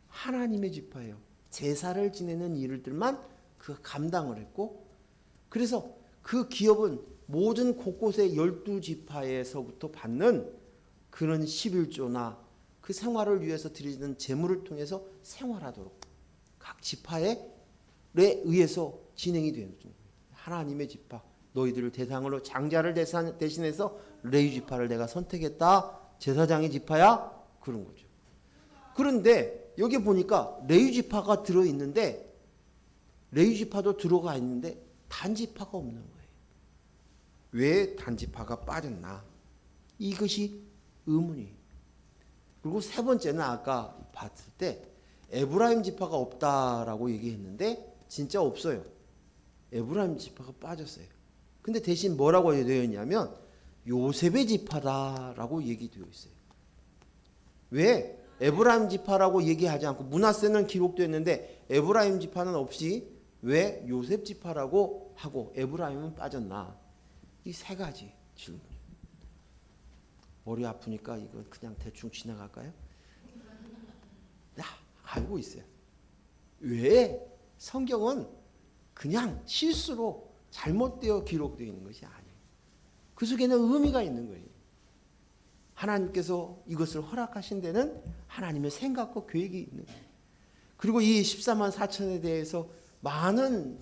하나님의 지파예요. 제사를 지내는 일들만 그 감당을 했고, 그래서 그 기업은 모든 곳곳의 12지파에서부터 받는 그런 11조나 그 생활을 위해서 드리는 제물을 통해서 생활하도록 각 지파에 의해서 진행이 되는 거예요. 하나님의 지파, 너희들을 대상으로 장자를 대신해서 레위 지파를 내가 선택했다. 제사장의 지파야? 그런 거죠. 그런데 여기 보니까 레위 지파가 들어있는데 레위 지파도 들어가 있는데 단지파가 없는 거예요. 왜 단지파가 빠졌나? 이것이 의문이에요. 그리고 세 번째는 아까 봤을 때 에브라임 지파가 없다라고 얘기했는데 진짜 없어요. 에브라임 지파가 빠졌어요. 근데 대신 뭐라고 되어 있냐면 요셉의 지파다라고 얘기되어 있어요. 왜 에브라임 지파라고 얘기하지 않고 므낫세는 기록되어 있는데 에브라임 지파는 없이 왜 요셉 지파라고 하고 에브라임은 빠졌나? 이 세 가지 질문. 머리 아프니까 이거 그냥 대충 지나갈까요? 알고 있어요. 왜 성경은 그냥 실수로 잘못되어 기록되어 있는 것이 아니에요. 그 속에는 의미가 있는 거예요. 하나님께서 이것을 허락하신 데는 하나님의 생각과 계획이 있는 거예요. 그리고 이 14만 4천에 대해서 많은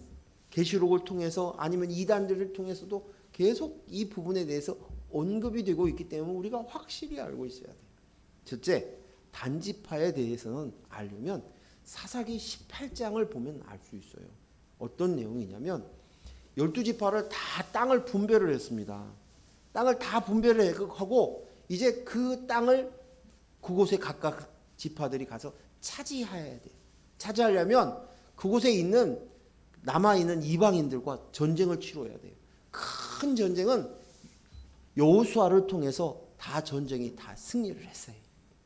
계시록을 통해서 아니면 이단들을 통해서도 계속 이 부분에 대해서 언급이 되고 있기 때문에 우리가 확실히 알고 있어야 돼요. 첫째, 단지파에 대해서는 알려면 사사기 18장을 보면 알 수 있어요. 어떤 내용이냐면 12지파를 다 땅을 분배를 했습니다. 땅을 다 분배를 하고 이제 그 땅을 그곳에 각각 지파들이 가서 차지해야 돼요. 차지하려면 그곳에 있는 남아있는 이방인들과 전쟁을 치러야 돼요. 큰 전쟁은 여호수아를 통해서 다 전쟁이 다 승리를 했어요.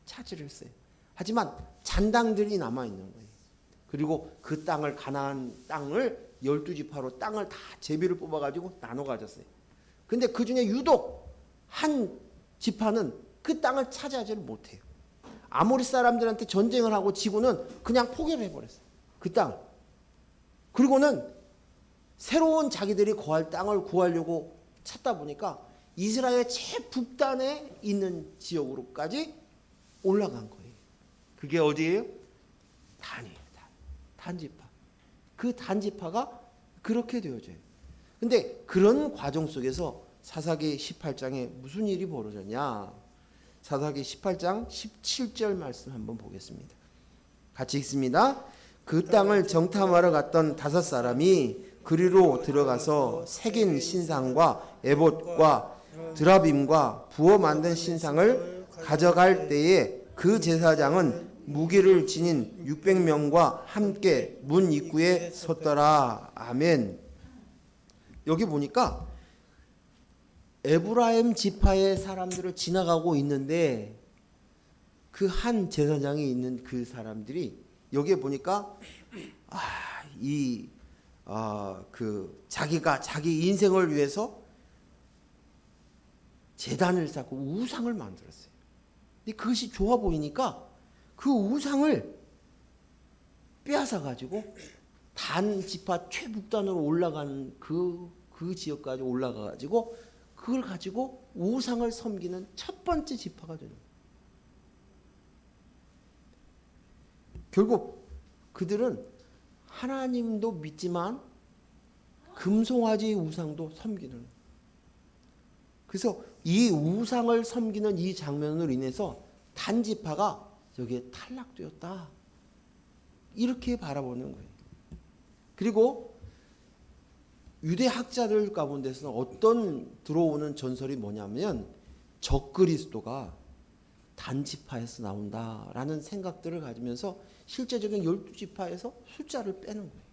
차지를 했어요. 하지만 잔당들이 남아있는 거예요. 그리고 그 땅을 가나안 땅을 12지파로 땅을 다 제비를 뽑아가지고 나눠 가졌어요. 근데 그 중에 유독 한 지파는 그 땅을 차지하지를 못해요. 아모리 사람들한테 전쟁을 하고 지고는 그냥 포기를 해버렸어요. 그 땅을. 그리고는 새로운 자기들이 거할 땅을 구하려고 찾다 보니까 이스라엘 최북단에 있는 지역으로까지 올라간 거예요. 그게 어디예요? 단이에요. 단지파. 그 단지파가 그렇게 되어져요. 근데 그런 과정 속에서 사사기 18장에 무슨 일이 벌어졌냐? 사사기 18장 17절 말씀 한번 보겠습니다. 같이 읽습니다. 그 땅을 정탐하러 갔던 5사람이 그리로 들어가서 새긴 신상과 에봇과 드라빔과 부어 만든 신상을 가져갈 때에 그 제사장은 무기를 지닌 600명과 함께 문 입구에 섰더라. 아멘. 여기 보니까 에브라임 지파의 사람들을 지나가고 있는데 그 한 제사장이 있는 그 사람들이 여기에 보니까 자기가 자기 인생을 위해서 제단을 쌓고 우상을 만들었어요. 근데 그것이 좋아 보이니까 그 우상을 빼앗아 가지고 단 지파 최북단으로 올라간 그 지역까지 올라가 가지고 그걸 가지고 우상을 섬기는 첫 번째 지파가 되는 거예요. 결국 그들은 하나님도 믿지만 금송아지 우상도 섬기는 거예요. 그래서 이 우상을 섬기는 이 장면으로 인해서 단지파가 여기에 탈락되었다. 이렇게 바라보는 거예요. 그리고 유대 학자들 가운데서는 어떤 들어오는 전설이 뭐냐면 적그리스도가 단지파에서 나온다라는 생각들을 가지면서 실제적인 12지파에서 숫자를 빼는 거예요.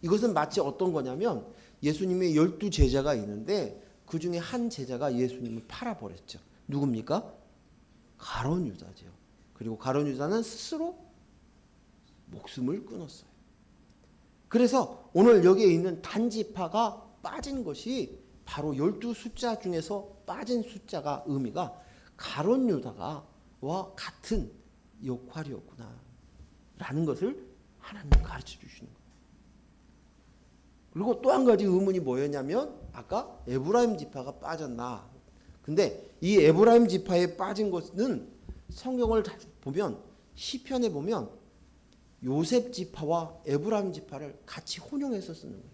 이것은 마치 어떤 거냐면 예수님의 12제자가 있는데 그 중에 한 제자가 예수님을 팔아버렸죠. 누굽니까? 가룟 유다죠. 그리고 가룟 유다는 스스로 목숨을 끊었어요. 그래서 오늘 여기에 있는 단지파가 빠진 것이 바로 12 숫자 중에서 빠진 숫자가 의미가 가룟 유다와 같은 역할이었구나 라는 것을 하나님 가르쳐 주시는 거예요. 그리고 또 한 가지 의문이 뭐였냐면 아까 에브라임 지파가 빠졌나. 근데 이 에브라임 지파에 빠진 것은 성경을 보면 시편에 보면 요셉 지파와 에브라임 지파를 같이 혼용해서 쓰는 거예요.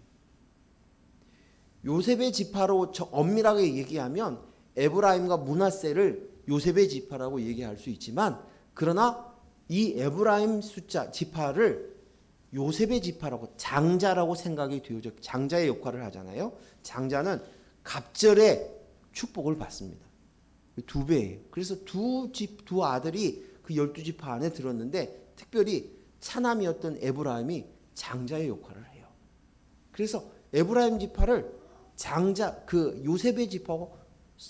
요셉의 지파로 엄밀하게 얘기하면 에브라임과 므낫세를 요셉의 지파라고 얘기할 수 있지만 그러나 이 에브라임 숫자 지파를 요셉의 지파라고 장자라고 생각이 되어져 장자의 역할을 하잖아요. 장자는 갑절의 축복을 받습니다. 2배예요. 그래서 두 아들이 그 12지파 안에 들었는데 특별히 차남이었던 에브라임이 장자의 역할을 해요. 그래서 에브라임 지파를 장자 그 요셉의 지파하고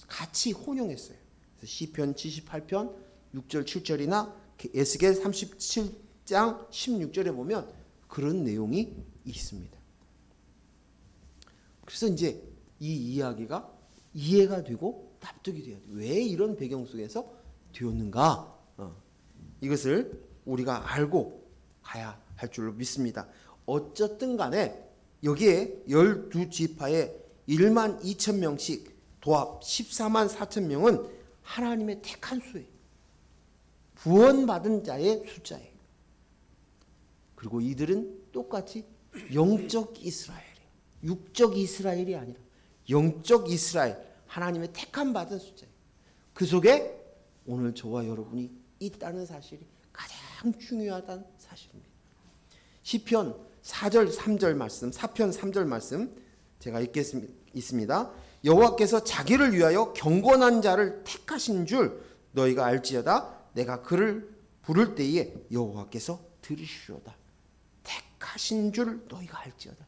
같이 혼용했어요. 그래서 시편 78편 6절 7절이나 에스겔 37장 16절에 보면 그런 내용이 있습니다. 그래서 이제 이 이야기가 이해가 되고 납득이 돼야 돼. 왜 이런 배경 속에서 되었는가? 이것을 우리가 알고 가야 할 줄로 믿습니다. 어쨌든 간에 여기에 12지파에 1만 2천 명씩 도합 14만 4천 명은 하나님의 택한 수예요. 구원받은 자의 숫자예요. 그리고 이들은 똑같이 영적 이스라엘이에요. 육적 이스라엘이 아니라 영적 이스라엘, 하나님의 택함 받은 숫자예요. 그 속에 오늘 저와 여러분이 있다는 사실이 가장 중요하다는 사실입니다. 시편 4절 3절 말씀, 4편 3절 말씀 제가 읽겠습니다. 여호와께서 자기를 위하여 경건한 자를 택하신 줄 너희가 알지어다. 내가 그를 부를 때에 여호와께서 들으시오다. 택하신 줄 너희가 알지어다.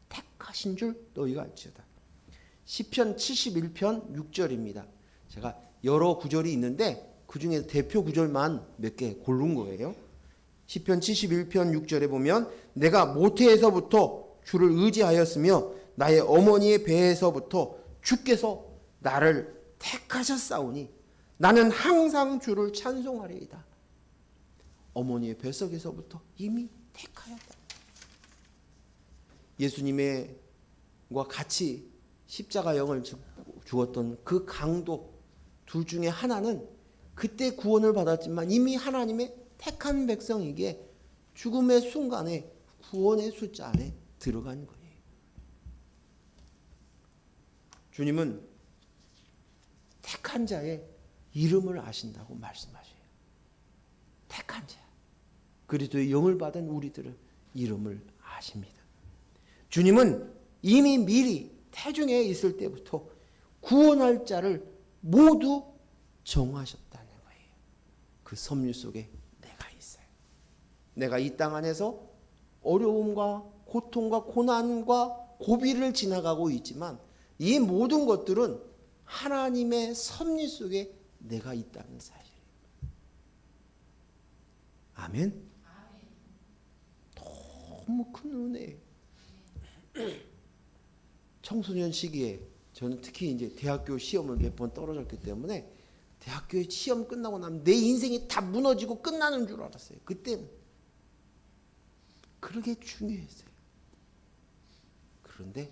택하신 줄 너희가 알지어다. 시편 71편 6절입니다. 제가 여러 구절이 있는데 그 중에 대표 구절만 몇 개 고른 거예요. 시편 71편 6절에 보면 내가 모태에서부터 주를 의지하였으며 나의 어머니의 배에서부터 주께서 나를 택하셨사오니 나는 항상 주를 찬송하리이다. 어머니의 뱃속에서부터 이미 택하였다. 예수님과 같이 십자가 영을 죽었던 그 강도 둘 중에 하나는 그때 구원을 받았지만 이미 하나님의 택한 백성에게 죽음의 순간에 구원의 숫자 안에 들어간 거예요. 주님은 택한 자의 이름을 아신다고 말씀하셔요. 택한 자. 그리스도의 영을 받은 우리들의 이름을 아십니다. 주님은 이미 미리 태중에 있을 때부터 구원할 자를 모두 정하셨다는 거예요. 그 섭리 속에 내가 있어요. 내가 이 땅 안에서 어려움과 고통과 고난과 고비를 지나가고 있지만 이 모든 것들은 하나님의 섭리 속에 내가 있다는 사실이에요. 아멘. 너무 큰 은혜예요. 청소년 시기에 저는 특히 이제 대학교 시험을 몇 번 떨어졌기 때문에 대학교 시험 끝나고 나면 내 인생이 다 무너지고 끝나는 줄 알았어요. 그때는 그러게 중요했어요. 그런데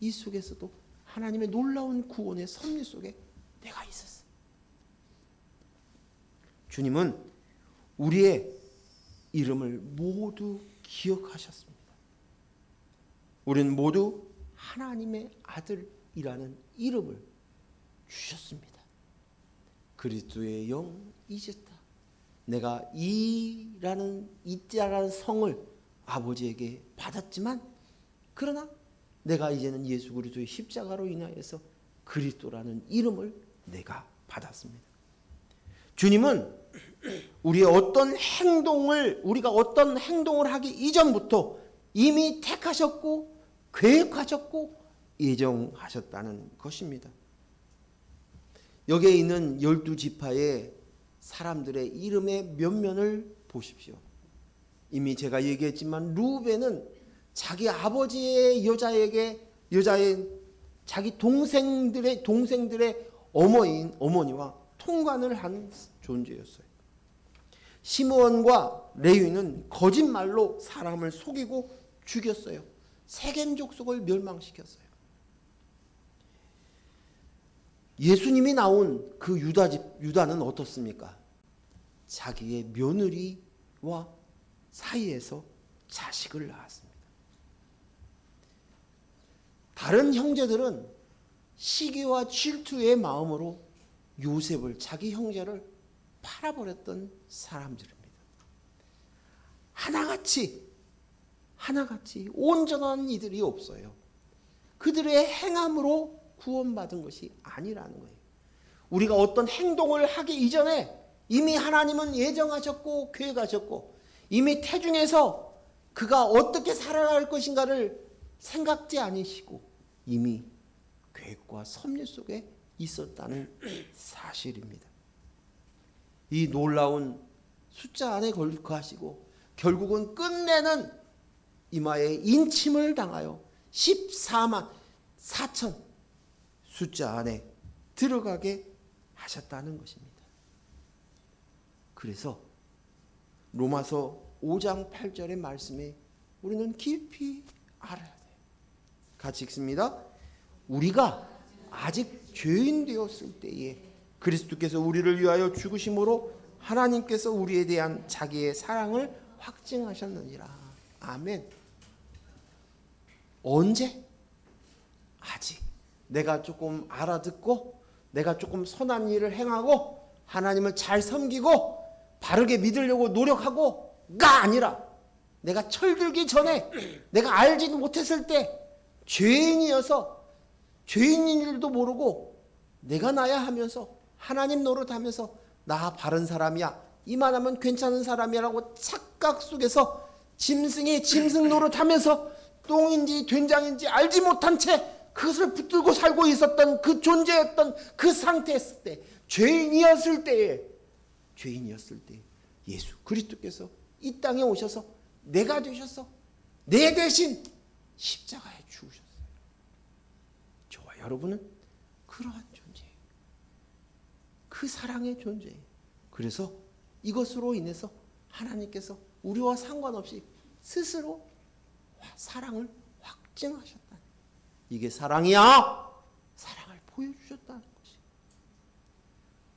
이 속에서도 하나님의 놀라운 구원의 섭리 속에 내가 있었어요. 주님은 우리의 이름을 모두 기억하셨습니다. 우리는 모두 하나님의 아들이라는 이름을 주셨습니다. 그리스도의 영 이제다. 내가 이자라는 성을 아버지에게 받았지만 그러나 내가 이제는 예수 그리스도의 십자가로 인하여서 그리스도라는 이름을 내가 받았습니다. 주님은 우리가 어떤 행동을 하기 이전부터 이미 택하셨고 계획하셨고 예정하셨다는 것입니다. 여기에 있는 12지파의 사람들의 이름의 면면을 보십시오. 이미 제가 얘기했지만 루벤은 자기 아버지의 여자의 자기 동생들의 어머니와 통관을 한 존재였어요. 시므온과 레위는 거짓말로 사람을 속이고 죽였어요. 세겜 족속을 멸망시켰어요. 예수님이 나온 그 유다는 어떻습니까? 자기의 며느리와 사이에서 자식을 낳았습니다. 다른 형제들은 시기와 질투의 마음으로 요셉을, 자기 형제를 팔아버렸던 사람들입니다. 하나같이 온전한 이들이 없어요. 그들의 행함으로 구원받은 것이 아니라는 거예요. 우리가 어떤 행동을 하기 이전에 이미 하나님은 예정하셨고 계획하셨고 이미 태중에서 그가 어떻게 살아갈 것인가를 생각지 않으시고 이미 계획과 섭리 속에 있었다는 사실입니다. 이 놀라운 숫자 안에 거하시고 결국은 끝내는 이마에 인침을 당하여 14만 4천 숫자 안에 들어가게 하셨다는 것입니다. 그래서 로마서 5장 8절의 말씀에 우리는 깊이 알아야 돼요. 같이 읽습니다. 우리가 아직 죄인 되었을 때에 그리스도께서 우리를 위하여 죽으심으로 하나님께서 우리에 대한 자기의 사랑을 확증하셨느니라. 아멘. 언제? 아직 내가 조금 알아듣고 내가 조금 선한 일을 행하고 하나님을 잘 섬기고 바르게 믿으려고 노력하고가 아니라 내가 철들기 전에 내가 알지도 못했을 때 죄인이어서 죄인인 줄도 모르고 내가 나야 하면서 하나님 노릇하면서 나 바른 사람이야, 이만하면 괜찮은 사람이라고 착각 속에서 짐승 노릇하면서 똥인지 된장인지 알지 못한 채 그것을 붙들고 살고 있었던 그 존재였던 그 상태였을 때, 죄인이었을 때 예수 그리스도께서 이 땅에 오셔서 내가 되셔서 내 대신 십자가에 죽으셨어요. 저와 여러분은 그러한 존재예요. 그 사랑의 존재예요. 그래서 이것으로 인해서 하나님께서 우리와 상관없이 스스로 사랑을 확증하셨다. 이게 사랑이야. 사랑을 보여주셨다는 것이.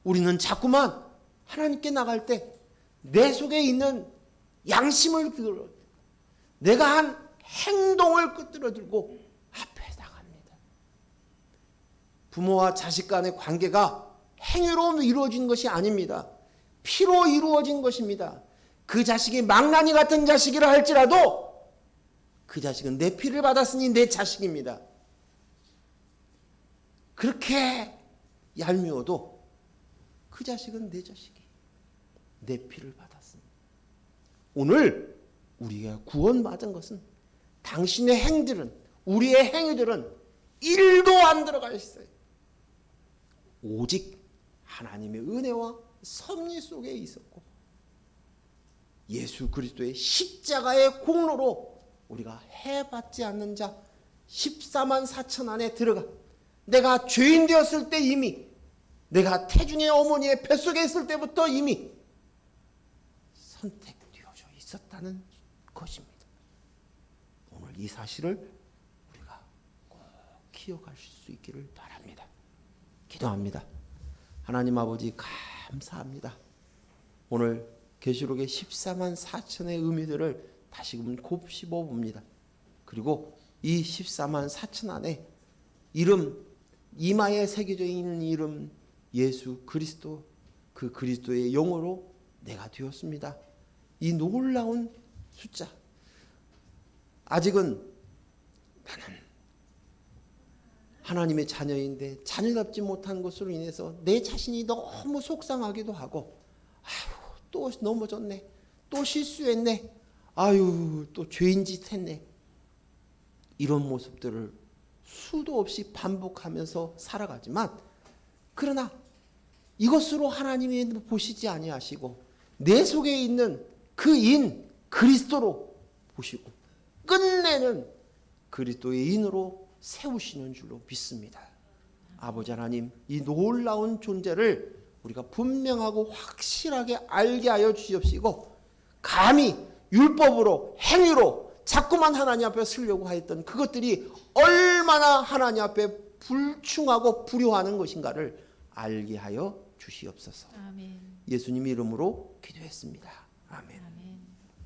우리는 자꾸만 하나님께 나갈 때 내 속에 있는 양심을 들어 내가 한 행동을 끄트러 들고 앞에 나갑니다. 부모와 자식 간의 관계가 행위로 이루어진 것이 아닙니다. 피로 이루어진 것입니다. 그 자식이 망나니 같은 자식이라 할지라도 그 자식은 내 피를 받았으니 내 자식입니다. 그렇게 얄미워도 그 자식은 내 자식이 내 피를 받았습니다. 오늘 우리가 구원받은 것은 당신의 행들은, 우리의 행위들은 1도 안 들어가 있어요. 오직 하나님의 은혜와 섭리 속에 있었고 예수 그리스도의 십자가의 공로로 우리가 해받지 않는 자 14만 4천 안에 들어가 내가 죄인 되었을 때 이미 내가 태중의 어머니의 뱃속에 있을 때부터 이미 선택되어져 있었다는 것입니다. 오늘 이 사실을 우리가 꼭 기억하실 수 있기를 바랍니다. 기도합니다. 하나님 아버지 감사합니다. 오늘 계시록의 14만 4천의 의미들을 다시금 곱씹어 봅니다. 그리고 이 14만 4천 안에 이름, 이마에 새겨져 있는 이름 예수 그리스도, 그 그리스도의 영으로 내가 되었습니다. 이 놀라운 숫자. 아직은 나는 하나님의 자녀인데 자녀답지 못한 것으로 인해서 내 자신이 너무 속상하기도 하고, 아유 또 넘어졌네, 또 실수했네, 아유 또 죄인짓 했네, 이런 모습들을 수도 없이 반복하면서 살아가지만, 그러나 이것으로 하나님이 보시지 아니하시고 내 속에 있는 그 인 그리스도로 보시고 끝내는 그리스도의 인으로 세우시는 줄로 믿습니다. 아버지 하나님, 이 놀라운 존재를 우리가 분명하고 확실하게 알게 하여 주시옵시고, 감히 율법으로 행위로 자꾸만 하나님 앞에 서려고 하였던 그것들이 얼마나 하나님 앞에 불충하고 불효하는 것인가를 알게 하여 주시옵소서. 아멘. 예수님 이름으로 기도했습니다. 아멘. 아멘.